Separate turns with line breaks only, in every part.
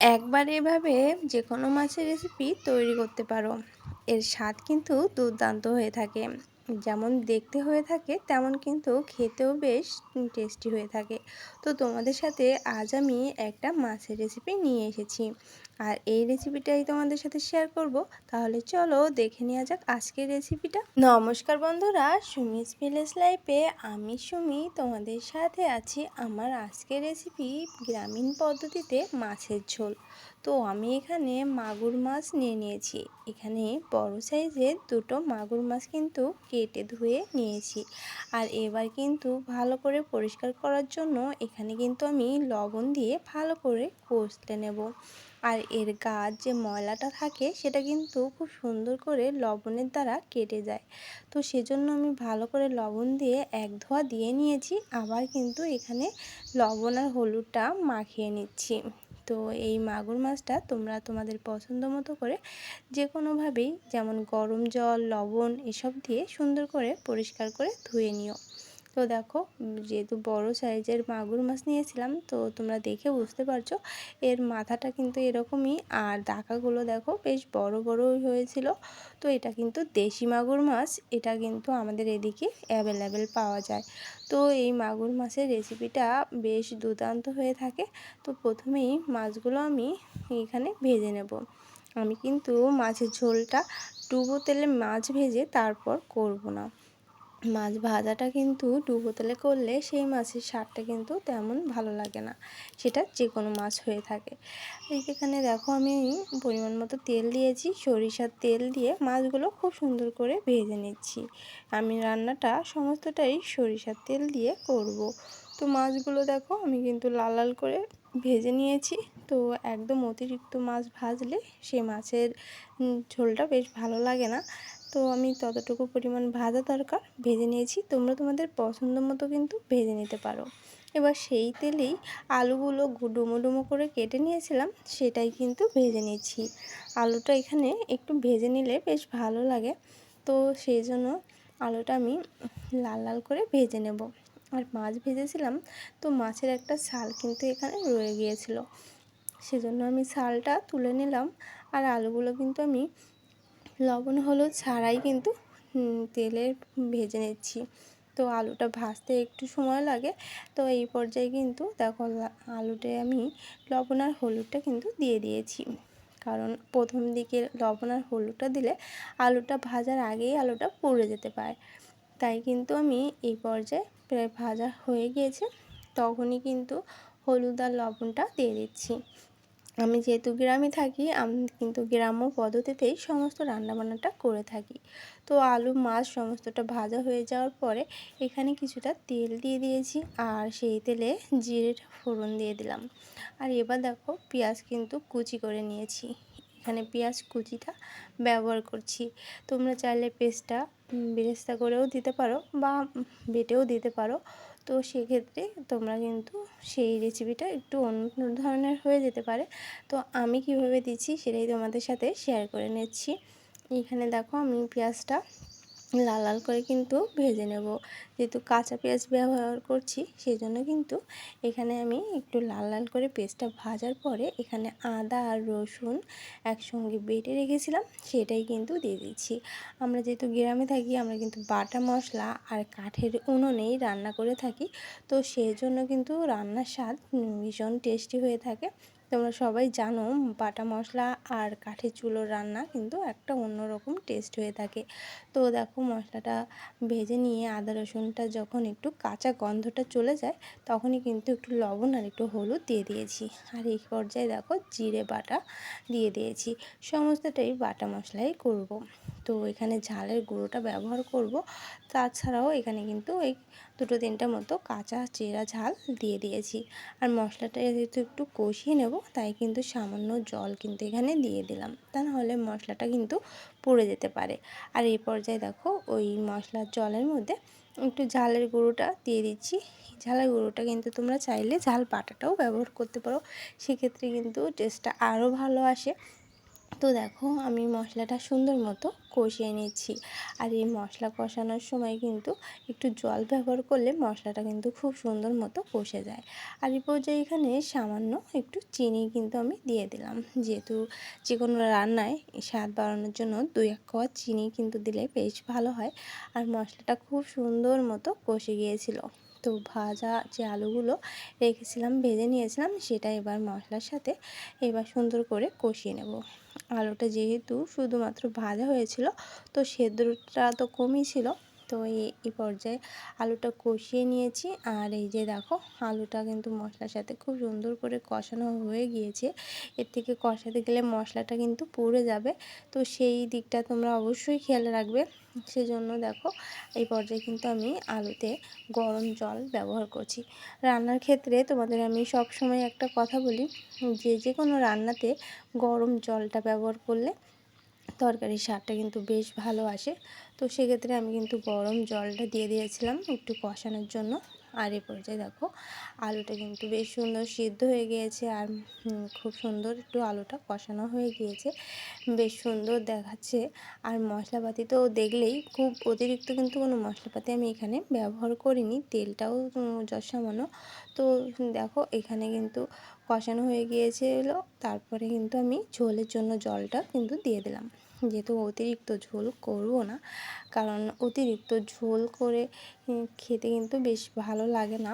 একবার এভাবে যে কোনো মাছের রেসিপি তৈরি করতে পারো। এর স্বাদ কিন্তু দুর্দান্ত হয়ে থাকে। যেমন দেখতে হয়ে থাকে তেমন কিন্তু খেতেও বেশ টেস্টি হয়ে থাকে। তো তোমাদের সাথে আজ আমি একটা মাছের রেসিপি নিয়ে এসেছি, আর এই রেসিপিটাই তোমাদের সাথে শেয়ার করব। তাহলে চলো দেখে নেওয়া যাক আজকের রেসিপিটা। নমস্কার বন্ধুরা, সুমিস ভিলেজ লাইফে আমি সুমি তোমাদের সাথে আছি। আমার আজকের রেসিপি গ্রামীণ পদ্ধতিতে মাছের ঝোল। তো আমি এখানে মাগুর মাছ নিয়ে নিয়েছি। এখানে বড় সাইজের দুটো মাগুর মাছ কিন্তু কেটে ধুয়ে নিয়েছি। আর এবার কিন্তু ভালো করে পরিষ্কার করার জন্য এখানে কিন্তু আমি লবণ দিয়ে ভালো করে কষলে নেব। আর এর গার যে ময়লাটা থাকে সেটা কিন্তু খুব সুন্দর করে লবণের দ্বারা কেটে যায়। তো সেজন্য আমি ভালো করে লবণ দিয়ে এক ধোয়া দিয়ে নিয়েছি। আবার কিন্তু এখানে লবণ আর হলুদটা মাখিয়ে নিচ্ছি। তো এই মাগুর মাছটা তোমরা তোমাদের পছন্দ মতো করে যে কোনোভাবেই, যেমন গরম জল, লবণ এসব দিয়ে সুন্দর করে পরিষ্কার করে ধুয়ে নিও। তো দেখো, যেহেতু বড় সাইজের মাগুর মাছ নিয়েছিলাম, তো তোমরা দেখে বুঝতে পারছো এর মাথাটা কিন্তু এরকমই, আর দাকাগুলো দেখো বেশ বড় বড়ই হয়েছিল। তো এটা কিন্তু দেশি মাগুর মাছ, এটা কিন্তু আমাদের এদিকে অ্যাভেলেবেল পাওয়া যায়। তো এই মাগুর মাছের রেসিপিটা বেশ দুর্দান্ত হয়ে থাকে। তো প্রথমেই মাছগুলো আমি এখানে ভেজে নেব। আমি কিন্তু মাছের ঝোলটা ডুবো তেলে মাছ ভেজে তারপর করব না। মাছ ভাজাটা কিন্তু ডুবো তেলে করলে সেই মাছের স্বাদটা কিন্তু তেমন ভালো লাগে না, সেটা যে কোনো মাছ হয়ে থাকে। এখানে দেখো আমি পরিমাণ মতো তেল দিয়েছি, সরিষার তেল দিয়ে মাছগুলো খুব সুন্দর করে ভেজে নিচ্ছি। আমি রান্নাটা সমস্তটাই সরিষার তেল দিয়ে করব। তো মাছগুলো দেখো আমি কিন্তু লাল লাল করে ভেজে নিয়েছি। তো একদম অতিরিক্ত মাছ ভাজলে সে মাছের ঝোলটা বেশ ভালো লাগে না। তো আমি ততটুকু পরিমাণ ভাজা দরকার ভেজে নিয়েছি। তোমরা তোমাদের পছন্দ মতো কিন্তু ভেজে নিতে পারো। এবার সেই তেলেই আলুগুলো ডুমো ডুমো করে কেটে নিয়েছিলাম, সেটাই কিন্তু ভেজে নিচ্ছি। আলুটা এখানে একটু ভেজে নিলে বেশ ভালো লাগে। তো সেই জন্য আলুটা আমি লাল লাল করে ভেজে নেব। আর মাছ ভেজেছিলাম, তো মাছের একটা ছাল কিন্তু এখানে রয়ে গিয়েছিল, সেজন্য আমি ছালটা তুলে নিলাম। আর আলুগুলো কিন্তু আমি লবণ হলুদ ছাড়াই কিন্তু তেলে ভেজে নিচ্ছি। তো আলুটা ভাজতে একটু সময় লাগে। তো এই পর্যায়ে কিন্তু দেখো আলুতে আমি লবণ আর হলুদটা কিন্তু দিয়ে দিয়েছি, কারণ প্রথম দিকে লবণ আর হলুদটা দিলে আলুটা ভাজার আগেই আলুটা পুড়ে যেতে পারে। তাই কিন্তু আমি এই পর্যায়ে প্রায় ভাজা হয়ে গিয়েছে, তখনই কিন্তু হলুদ আর লবণটা দিয়ে দিচ্ছি। আমি যেহেতু গ্রামে থাকি, আমি কিন্তু গ্রাম্য পদ্ধতিতেই সমস্ত রান্নাবান্নাটা করে থাকি। তো আলু মাছ সমস্তটা ভাজা হয়ে যাওয়ার পরে এখানে কিছুটা তেল দিয়ে দিয়েছি, আর সেই তেলে জিরে ফোড়ন দিয়ে দিলাম। আর এবার দেখো পেঁয়াজ কিন্তু কুচি করে নিয়েছি। এখানে পেঁয়াজ কুচিটা ব্যবহার করছি। তোমরা চাইলে পেস্টটা বেরেস্তা করেও দিতে পারো বা বেটেও দিতে পারো। তো সেক্ষেত্রে তোমরা কিন্তু সেই রেসিপিটা একটু অন্য ধরনের হয়ে যেতে পারে। তো আমি কিভাবে দিচ্ছি সেটাই তোমাদের সাথে শেয়ার করে নিচ্ছি। এখানে দেখো আমি পেঁয়াজটা লাল লাল করে কিন্তু ভেজে নেব। যেহেতু কাঁচা পেঁয়াজ ব্যবহার করছি, সেই জন্য কিন্তু এখানে আমি একটু লাল লাল করে পেঁয়াজটা ভাজার পরে এখানে আদা আর রসুন একসঙ্গে বেটে রেখেছিলাম, সেটাই কিন্তু দিয়ে দিচ্ছি। আমরা যেহেতু গ্রামে থাকি, আমরা কিন্তু বাটা মশলা আর কাঠের উনুনেই রান্না করে থাকি। তো সেই জন্য কিন্তু রান্নার স্বাদ ভীষণ টেস্টি হয়ে থাকে। তোমরা সবাই জানো বাটা মশলা আর কাঠের চুলোর রান্না কিন্তু একটা অন্যরকম টেস্ট হয়ে থাকে। তো দেখো মশলাটা ভেজে নিয়ে আদা রসুনটা যখন একটু কাঁচা গন্ধটা চলে যায়, তখনই কিন্তু একটু লবণ আর একটু হলুদ দিয়ে দিয়েছি। আর এই পর্যায়ে দেখো জিরে বাটা দিয়ে দিয়েছি। সমস্তটাই বাটা মশলাই করব। তো এখানে ঝালের গুঁড়োটা ব্যবহার করব। তাছাড়াও এখানে কিন্তু এই দুটো তিনটা মতো কাঁচা চেরা ঝাল দিয়ে দিয়েছি। আর মশলাটা যেহেতু একটু কষিয়ে নেব, তাই কিন্তু সামান্য জল কিন্তু এখানে দিয়ে দিলাম, তা নাহলে মশলাটা কিন্তু পুড়ে যেতে পারে। আর এই পর্যায়ে দেখো ওই মশলার জলের মধ্যে একটু ঝালের গুঁড়োটা দিয়ে দিচ্ছি। ঝালের গুঁড়োটা কিন্তু তোমরা চাইলে ঝাল বাটাটাও ব্যবহার করতে পারো, সেক্ষেত্রে কিন্তু টেস্টটা আরও ভালো আসে। তো দেখো আমি মশলাটা সুন্দর মতো কষিয়ে নিচ্ছি। আর এই মশলা কষানোর সময় কিন্তু একটু জল ব্যবহার করলে মশলাটা কিন্তু খুব সুন্দর মতো কষে যায়। আর এই পর্যায়ে এখানে সামান্য একটু চিনি কিন্তু আমি দিয়ে দিলাম, যেহেতু যে কোনো রান্নায় স্বাদ বাড়ানোর জন্য 2-1 কোয়া চিনি কিন্তু দিলে বেশ ভালো হয়। আর মশলাটা খুব সুন্দর মতো কষে গিয়েছিল। তো ভাজা যে আলুগুলো রেখেছিলাম, ভেজে নিয়েছিলাম, সেটা এবার মশলার সাথে এবার সুন্দর করে কষিয়ে নেব। আলুটা যেহেতু শুধুমাত্র ভাজা হয়েছিল, তো সেদ্ধটা তো কমই ছিল। তো এই পর্যায়ে আলুটা কষিয়ে নিয়েছি। আর এই যে দেখো আলুটা কিন্তু মশলার সাথে খুব সুন্দর করে কষানো হয়ে গিয়েছে। এর থেকে কষাতে গেলে মশলাটা কিন্তু পুড়ে যাবে, তো সেই দিকটা তোমরা অবশ্যই খেয়াল রাখবে। সেজন্য দেখো এই পর্যায়ে কিন্তু আমি আলুতে গরম জল ব্যবহার করছি। রান্নার ক্ষেত্রে তোমাদের আমি সব সময় একটা কথা বলি, যে কোনো রান্নাতে গরম জলটা ব্যবহার করলে তরকারির স্বাদটা কিন্তু বেশ ভালো আসে। তো সেক্ষেত্রে আমি কিন্তু গরম জলটা দিয়ে দিয়েছিলাম একটু কষানোর জন্য। আর এ পর্যায়ে দেখো আলুটা কিন্তু বেশ সুন্দর সিদ্ধ হয়ে গিয়েছে। আর খুব সুন্দর একটু আলুটা কষানো হয়ে গিয়েছে, বেশ সুন্দর দেখাচ্ছে। আর মশলাপাতি তো দেখলেই খুব অতিরিক্ত কিন্তু কোনো মশলাপাতি আমি এখানে ব্যবহার করিনি, তেলটাও যৎসামান্য। তো দেখো এখানে কিন্তু কষানো হয়ে গিয়েছিল। তারপরে কিন্তু আমি ঝোলের জন্য জলটা কিন্তু দিয়ে দিলাম, যেহেতু অতিরিক্ত ঝোল করব না, কারণ অতিরিক্ত ঝোল করে খেতে কিন্তু বেশ ভালো লাগে না।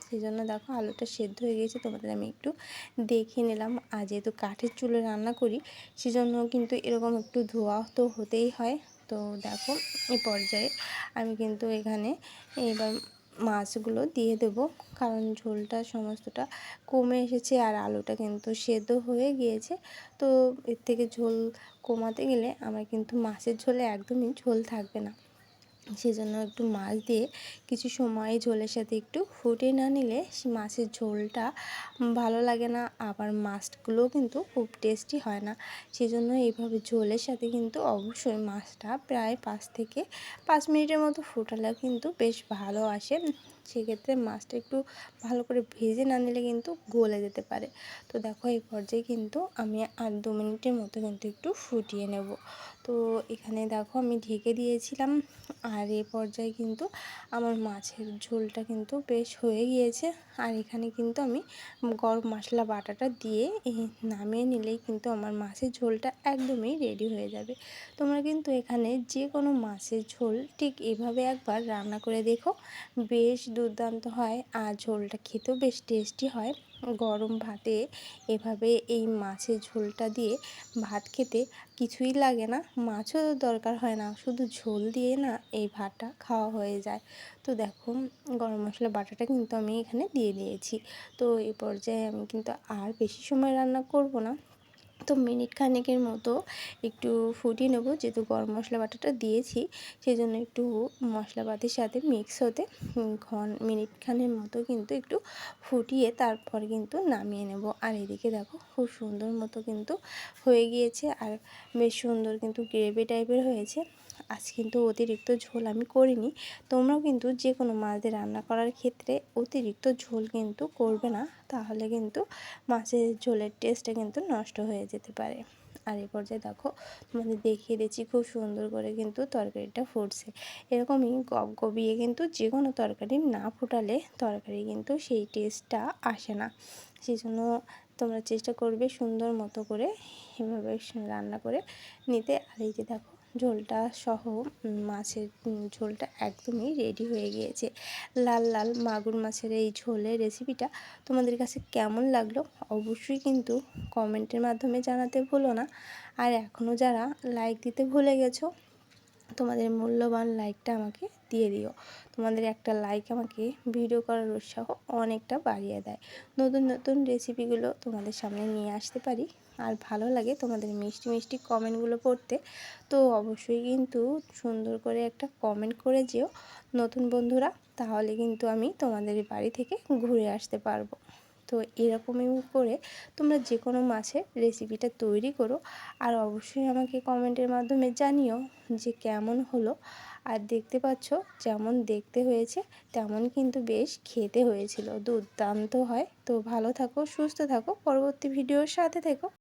সেই জন্য দেখো আলুটা সেদ্ধ হয়ে গিয়েছে, তোমাদের আমি একটু দেখিয়ে নিলাম। আর যেহেতু কাঠের চুলে রান্না করি, সেজন্য কিন্তু এরকম একটু ধোয়া তো হতেই হয়। তো দেখো এই পর্যায়ে আমি কিন্তু এখানে এবার মাছগুলো দিয়ে দেব, কারণ ঝোলটা সমস্তটা কমে এসেছে আর আলুটা কিন্তু সেদ্ধ হয়ে গিয়েছে। তো এর থেকে ঝোল কমাতে গেলে আমার কিন্তু মাছের ঝোলে একদমই ঝোল থাকবে না। সেজন্য একটু মাছ দিয়ে কিছু সময় ঝোলের সাথে একটু ফুটিয়ে না নিলে মাছের ঝোলটা ভালো লাগে না, আবার মাছগুলোও কিন্তু খুব টেস্টি হয় না। সেজন্য এইভাবে ঝোলের সাথে কিন্তু অবশ্যই মাছটা প্রায় 5 মিনিটের মতো ফোটালে কিন্তু বেশ ভালো আসে। সেক্ষেত্রে মাছটা একটু ভালো করে ভেজে না নিলে কিন্তু গলে যেতে পারে। তো দেখো এই পর্যায়ে কিন্তু আমি আর 2 মিনিটের মতো কিন্তু একটু ফুটিয়ে নেব। তো এখানে দেখো আমি ঢেকে দিয়েছিলাম। আর এই পর্যায়ে কিন্তু আমার মাছের ঝোলটা কিন্তু বেশ হয়ে গিয়েছে। আর এখানে কিন্তু আমি গরম মশলা বাটাটা দিয়ে নামিয়ে নিলেই কিন্তু আমার মাছের ঝোলটা একদমই রেডি হয়ে যাবে। তোমরা কিন্তু এখানে যে কোনো মাছের ঝোল ঠিক এভাবে একবার রান্না করে দেখো, বেশ দুর্দান্ত হয় আর ঝোলটা খেতেও বেশ টেস্টি হয়। গরম ভাতে এভাবে এই মাছের ঝোলটা দিয়ে ভাত খেতে কিছুই লাগে না, মাছও দরকার হয় না, শুধু ঝোল দিয়ে না এই ভাতটা খাওয়া হয়ে যায়। তো দেখো গরম মশলা বাটাটা কিন্তু আমি এখানে দিয়ে দিয়েছি। তো এই পর্যায়ে আমি কিন্তু আর বেশি সময় রান্না করব না, তো মিনিট খানেকের মতো একটু ফুটিয়ে নেব, যেহেতু গরম মশলা বাটাটা দিয়েছি সেজন্য একটু মশলাপাতির সাথে মিক্স হতে মিনিট খানের মতো কিন্তু একটু ফুটিয়ে তারপর কিন্তু নামিয়ে নেব। আর এদিকে দেখো খুব সুন্দর মতো কিন্তু হয়ে গিয়েছে আর বেশ সুন্দর কিন্তু গ্রেভি টাইপের হয়েছে। আজ কিন্তু অতিরিক্ত ঝোল আমি করিনি। তোমরাও কিন্তু যে কোনো মাছ দিয়ে রান্না করার ক্ষেত্রে অতিরিক্ত ঝোল কিন্তু করবে না, তাহলে কিন্তু মাছের ঝোলের টেস্টটা কিন্তু নষ্ট হয়ে যেতে পারে। আর এই পর্যায়ে দেখো তোমাদের দেখিয়ে দিচ্ছি খুব সুন্দর করে কিন্তু তরকারিটা ফুটছে। এরকমই গবিয়ে কিন্তু যে কোনো তরকারি না ফোটালে তরকারি কিন্তু সেই টেস্টটা আসে না। সেই জন্য তোমরা চেষ্টা করবে সুন্দর মতো করে এভাবে রান্না করে নিতে। আর এই যে দেখো ঝোলটা সহ মাছের ঝোলটা একদমই রেডি হয়ে গিয়েছে। লাল লাল মাগুর মাছের এই ঝোলের রেসিপিটা তোমাদের কাছে কেমন লাগলো অবশ্যই কিন্তু কমেন্টের মাধ্যমে জানাতে ভুলো না। আর এখনও যারা লাইক দিতে ভুলে গেছো, তোমাদের মূল্যবান লাইকটা আমাকে দিয়ে দিও। তোমাদের একটা লাইক আমাকে ভিডিও করার উৎসাহ অনেকটা বাড়িয়ে দেয়। নতুন নতুন রেসিপিগুলো তোমাদের সামনে নিয়ে আসতে পারি। আর ভালো লাগে তোমাদের মিষ্টি মিষ্টি কমেন্টগুলো পড়তে। তো অবশ্যই কিন্তু সুন্দর করে একটা কমেন্ট করে যেও নতুন বন্ধুরা, তাহলে কিন্তু আমি তোমাদের বাড়ি থেকে ঘুরে আসতে পারবো। তো এরকমই করে তোমরা যে কোনো মাছের রেসিপিটা তৈরি করো। আর অবশ্যই আমাকে কমেন্টের মাধ্যমে জানিও যে কেমন হলো। আর দেখতে পাচ্ছ যেমন দেখতে হয়েছে তেমন কিন্তু বেশ খেতে হয়েছিল, দুর্দান্ত হয়। তো ভালো থাকো, সুস্থ থাকো, পরবর্তী ভিডিওর সাথে থেকো।